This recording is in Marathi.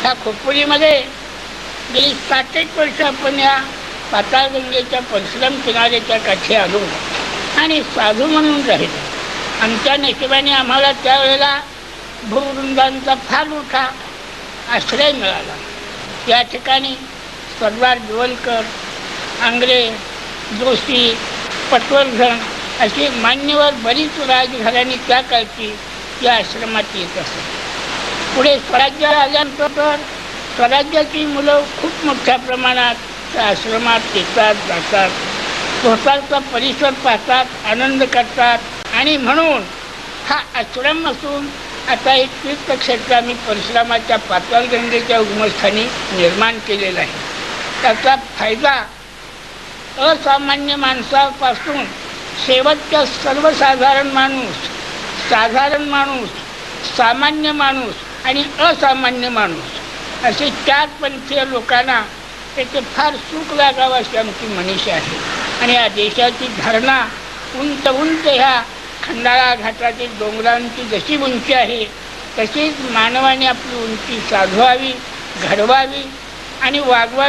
ह्या खोपोलीमध्ये गेली 60 वर्ष आपण या पाताळगंगेच्या परशुराम किनाऱ्याच्या काठी आलो आणि साधू म्हणून राहिलो. आमच्या नशिबाने आम्हाला त्यावेळेला भूवृंदांचा फार मोठा आश्रय मिळाला. या ठिकाणी सरदार गोवलकर, आंग्रे, जोशी, पटवर्धन अशी मान्यवर बरीच राजघराणी त्या काळची या आश्रमात येत असत. पुढे स्वराज्य आल्यानंतर स्वराज्याची मुलं खूप मोठ्या प्रमाणात त्या आश्रमात येतात, जातात, भोपाळचा परिसर पाहतात, आनंद करतात. आणि म्हणून हा आश्रम असून आता एक तीर्थक्षेत्र आम्ही परशुरामाच्या पाताळगंगेच्या उगमस्थानी निर्माण केलेलं आहे. त्याचा फायदा असामान्य माणसापासून शेवटच्या सर्वसाधारण माणूस, साधारण माणूस, सामान्य माणूस आणि असामान्य माणूस असे 4 पंथीय लोकांना त्याचे फार सुख लागावं अशी आमची मनीषा आहे. आणि या देशाची धारणा उंच उंच ह्या खंडाळा घाटातील डोंगरांची जशी उंची आहे तशीच मानवाने आपली उंची साधवावी, घडवावी आणि वागवावी